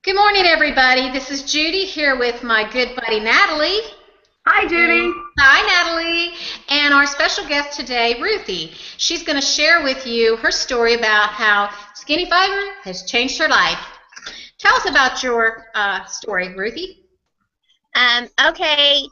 Good morning, everybody. This is Judy here with my good buddy Natalie. Hi, Judy. Hi, Natalie. And our special guest today, Ruthie. She's going to share with you her story about how skinny fiber has changed her life. Tell us about your story, Ruthie. Okay.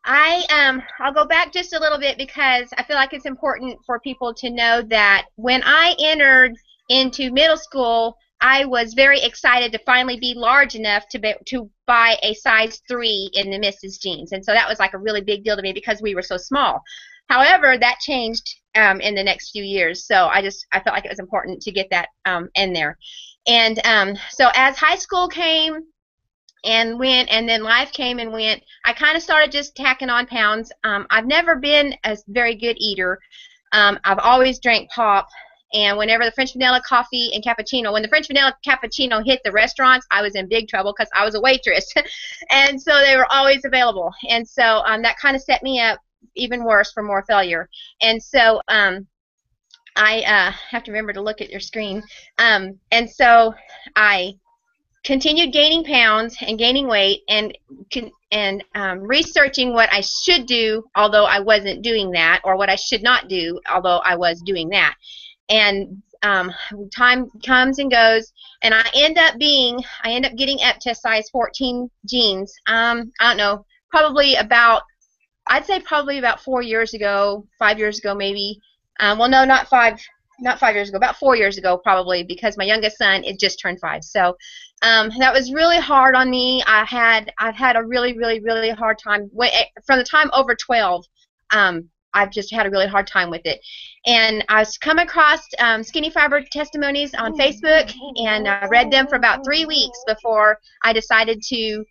I'll go back just a little bit because I feel like it's important for people to know that when I entered into middle school, I was very excited to finally be large enough to buy a size 3 in the Mrs. jeans, and so that was like a really big deal to me because we were so small. However, that changed in the next few years, so I felt like it was important to get that in there. And so as high school came and went, and then life came and went, I kind of started just tacking on pounds. I've never been a very good eater. I've always drank pop. And whenever the French vanilla coffee and cappuccino, when the French vanilla cappuccino hit the restaurants, I was in big trouble because I was a waitress. And so they were always available. And so that kind of set me up even worse for more failure. And so I have to remember to look at your screen. And so I continued gaining pounds and gaining weight and researching what I should do, although I wasn't doing that, or what I should not do, although I was doing that. And time comes and goes, and I end up getting up to size 14 jeans. I don't know, I'd say probably about 4 years ago, 5 years ago maybe. Well, no, not 5 years ago, about 4 years ago probably, because my youngest son is just turned 5. So that was really hard on me. I've had a really, really, really hard time from the time over 12. I've just had a really hard time with it. And I was come across skinny fiber testimonies on Facebook, and I read them for about 3 weeks before I decided to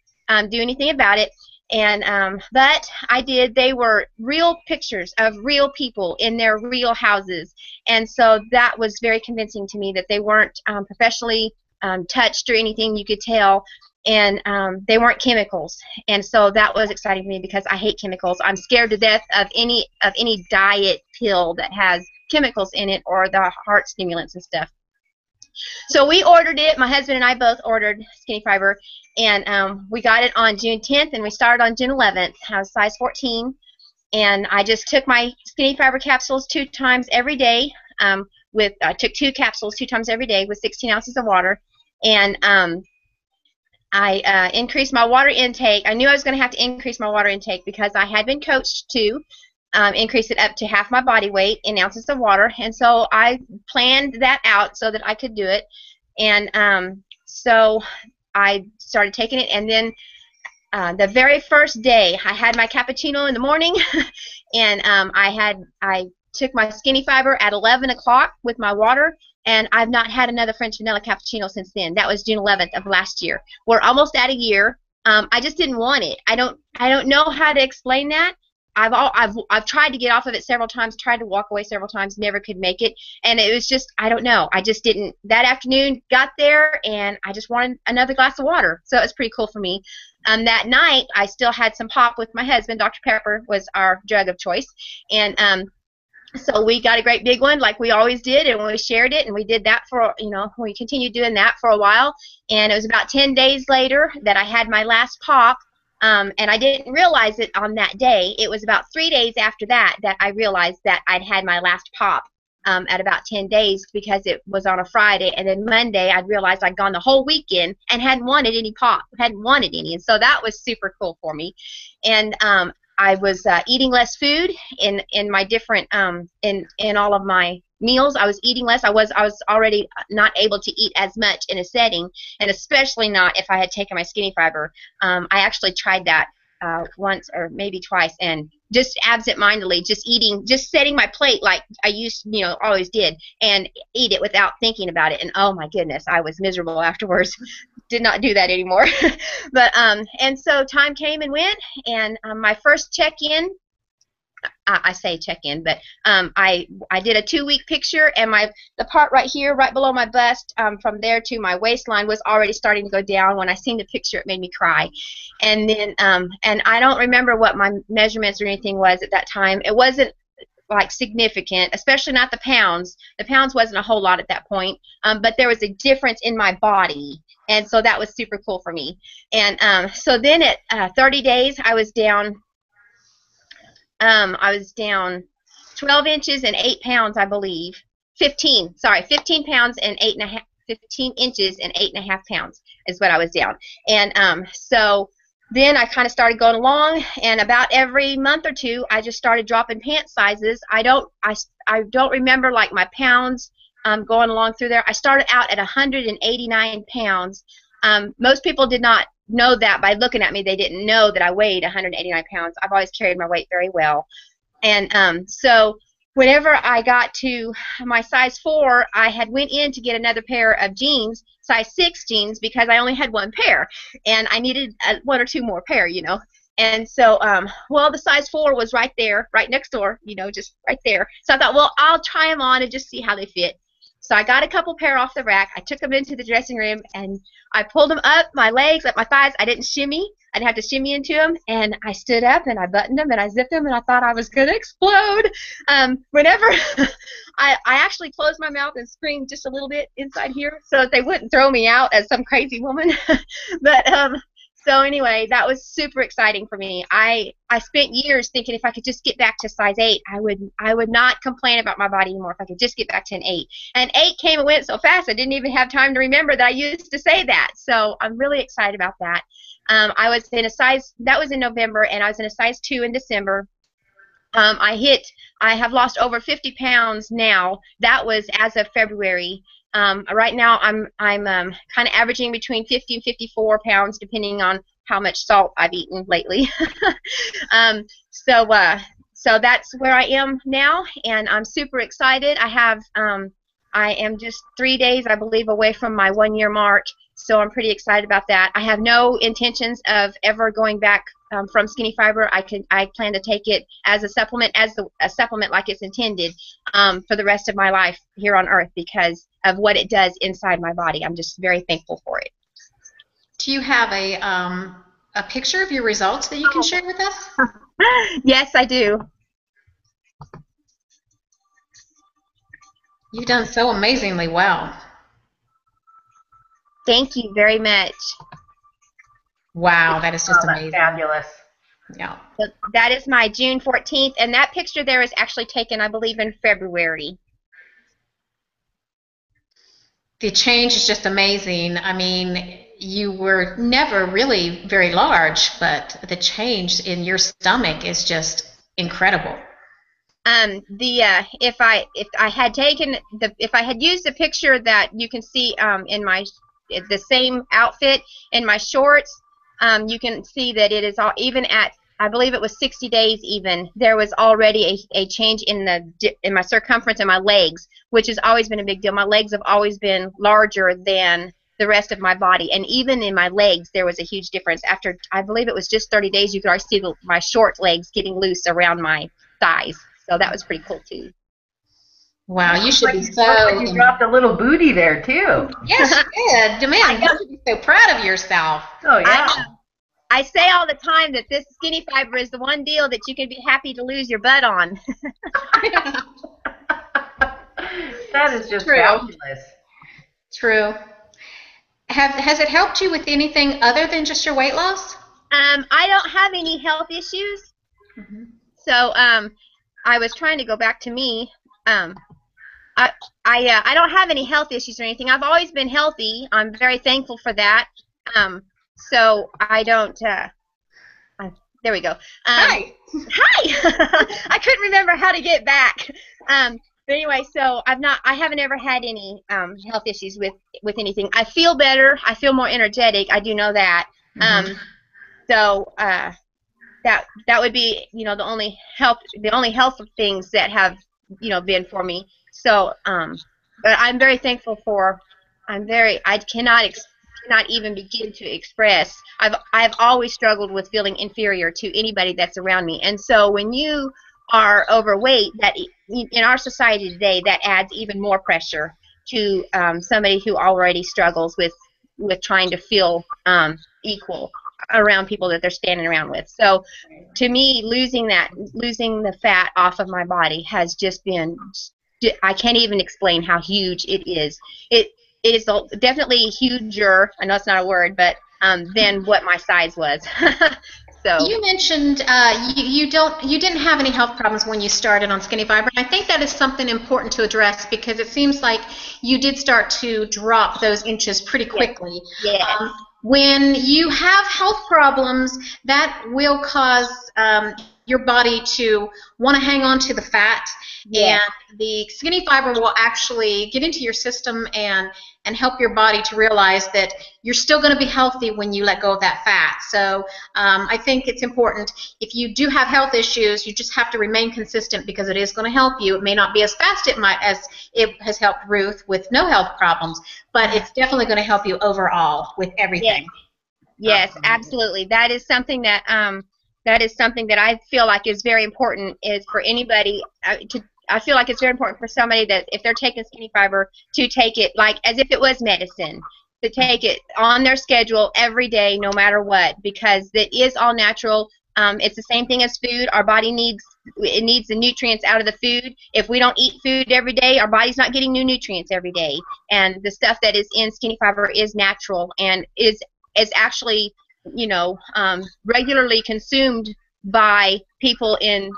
do anything about it. And but I did. They were real pictures of real people in their real houses, and so that was very convincing to me that they weren't professionally touched or anything. You could tell. And they weren't chemicals, and so that was exciting to me because I hate chemicals. I'm scared to death of any diet pill that has chemicals in it or the heart stimulants and stuff. So we ordered it. My husband and I both ordered skinny fiber, and we got it on June 10th, and we started on June 11th. I was size 14, and I just took my skinny fiber capsules 2 times every day. I took 2 capsules 2 times every day with 16 ounces of water, and I increased my water intake. I knew I was going to have to increase my water intake because I had been coached to increase it up to half my body weight in ounces of water, and so I planned that out so that I could do it. And so I started taking it, and then the very first day I had my cappuccino in the morning, and I took my skinny fiber at 11 o'clock with my water. And I've not had another French vanilla cappuccino since then. That was June 11th of last year. We're almost at a year. I just didn't want it. I don't know how to explain that. I've tried to get off of it several times, tried to walk away several times, never could make it. And it was just, I don't know. I just didn't. That afternoon, got there, and I just wanted another glass of water. So it was pretty cool for me. That night, I still had some pop with my husband. Dr. Pepper was our drug of choice. And so we got a great big one like we always did, and we shared it, and we did that for, we continued doing that for a while. And it was about 10 days later that I had my last pop, and I didn't realize it on that day. It was about 3 days after that I realized that I'd had my last pop at about 10 days because it was on a Friday, and then Monday I realized I'd gone the whole weekend and hadn't wanted any pop, hadn't wanted any, and so that was super cool for me. And I was eating less food in my different in all of my meals. I was eating less. I was already not able to eat as much in a setting, and especially not if I had taken my skinny fiber. I actually tried that once or maybe twice, and just absent-mindedly, just setting my plate like I always did, and eat it without thinking about it. And oh my goodness, I was miserable afterwards. Did not do that anymore. But and so time came and went, and my first check-in, I say check-in, but I did a 2-week picture, and the part right here, right below my bust, from there to my waistline was already starting to go down. When I seen the picture, it made me cry. And then and I don't remember what my measurements or anything was at that time. It wasn't like significant, especially not the pounds. The pounds wasn't a whole lot at that point, but there was a difference in my body, and so that was super cool for me. And so then at 30 days, I was down 12 inches and 8 pounds, I believe. 15 pounds and 15 inches and 8.5 pounds is what I was down. And so then I kind of started going along, and about every month or two, I just started dropping pant sizes. I don't remember like my pounds going along through there. I started out at 189 pounds. Most people did not know that by looking at me. They didn't know that I weighed 189 pounds. I've always carried my weight very well. And so whenever I got to my size 4, I had went in to get another pair of jeans, size 6 jeans, because I only had one pair, and I needed 1 or 2 more pair, you know. And so, well, the size 4 was right there, right next door, you know, just right there. So I thought, well, I'll try them on and just see how they fit. So I got a couple pair off the rack. I took them into the dressing room, and I pulled them up my legs, up my thighs. I didn't shimmy. I didn't have to shimmy into them. And I stood up, and I buttoned them, and I zipped them, and I thought I was going to explode. Whenever I actually closed my mouth and screamed just a little bit inside here so that they wouldn't throw me out as some crazy woman. But so anyway, that was super exciting for me. I spent years thinking if I could just get back to size 8, I would not complain about my body anymore if I could just get back to an 8. And 8 came and went so fast I didn't even have time to remember that I used to say that. So I'm really excited about that. I was in a size, that was in November, and I was in a size 2 in December. I have lost over 50 pounds now. That was as of February. Right now I'm kind of averaging between 50 and 54 pounds depending on how much salt I've eaten lately. So that's where I am now, and I'm super excited. I am just 3 days, I believe, away from my 1-year mark, so I'm pretty excited about that. I have no intentions of ever going back from Skinny Fiber. I plan to take it as a supplement, like it's intended, for the rest of my life here on Earth because of what it does inside my body. I'm just very thankful for it. Do you have a picture of your results that you can share with us? Yes, I do. You've done so amazingly well. Thank you very much. Wow, that is just amazing. Fabulous. Yeah. So that is my June 14th, and that picture there is actually taken, I believe, in February. The change is just amazing. I mean, you were never really very large, but the change in your stomach is just incredible. If I had used the picture that you can see in the same outfit in my shorts, you can see that it is all, even at, I believe it was 60 days even, there was already a change in my circumference and my legs, which has always been a big deal. My legs have always been larger than the rest of my body, and even in my legs there was a huge difference. After, I believe it was just 30 days, you could already see my short legs getting loose around my thighs. So that was pretty cool too. Wow, you should be so. Like you dropped a little booty there too. Yes, you did. Man, you should be so proud of yourself. Oh yeah. I say all the time that this Skinny Fiber is the one deal that you can be happy to lose your butt on. That is just True. fabulous. True. Has it helped you with anything other than just your weight loss? I don't have any health issues. Mm-hmm. So I was trying to go back to me. I don't have any health issues or anything. I've always been healthy. I'm very thankful for that. So I don't. There we go. Hi. Hi. I couldn't remember how to get back. But anyway, so I haven't ever had any health issues with anything. I feel better. I feel more energetic. I do know that. Mm-hmm. So that would be, you know, the only health things that have, you know, been for me. So but I'm very thankful for. I cannot even begin to express. I've always struggled with feeling inferior to anybody that's around me, and so when you are overweight, that in our society today, that adds even more pressure to somebody who already struggles with trying to feel equal. around people that they're standing around with. So to me, losing the fat off of my body has just been, I can't even explain how huge it is. It is definitely huger, I know it's not a word, but than what my size was. So you mentioned you didn't have any health problems when you started on Skinny Fiber. I think that is something important to address because it seems like you did start to drop those inches pretty quickly. Yes. When you have health problems, that will cause your body to want to hang on to the fat, Yes. and the Skinny Fiber will actually get into your system and help your body to realize that you're still going to be healthy when you let go of that fat. So I think it's important. If you do have health issues, you just have to remain consistent because it is going to help you. It may not be as fast as it has helped Ruth with no health problems, but it's definitely going to help you overall with everything. Yes, absolutely. That is something that I feel like is very important is for anybody I feel like it's very important for somebody that if they're taking Skinny Fiber to take it like as if it was medicine, to take it on their schedule every day no matter what, because it is all natural. It's the same thing as food. Our body needs the nutrients out of the food. If we don't eat food every day, our body's not getting new nutrients every day. And the stuff that is in Skinny Fiber is natural and is actually, regularly consumed by people in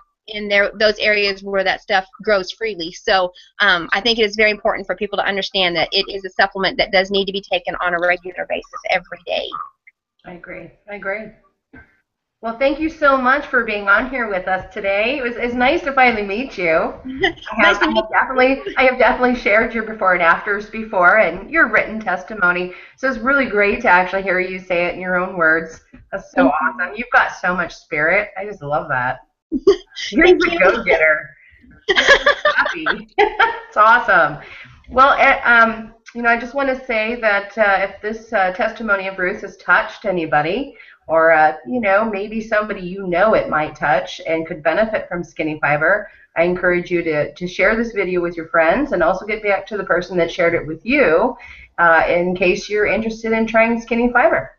those areas where that stuff grows freely. So I think it is very important for people to understand that it is a supplement that does need to be taken on a regular basis every day. I agree. Well, thank you so much for being on here with us today. It's nice to finally meet you. I have definitely shared your before and afters before and your written testimony. So it's really great to actually hear you say it in your own words. That's so awesome. You've got so much spirit. I just love that. You're a go-getter. Happy. It's awesome. Well, I just want to say that if this testimony of Ruth has touched anybody, or maybe somebody it might touch and could benefit from Skinny Fiber, I encourage you to share this video with your friends and also get back to the person that shared it with you in case you're interested in trying Skinny Fiber.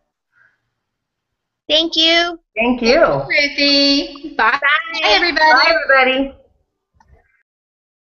Thank you. Thank you. Ruthie. Bye. Bye. Bye, everybody. Bye, everybody.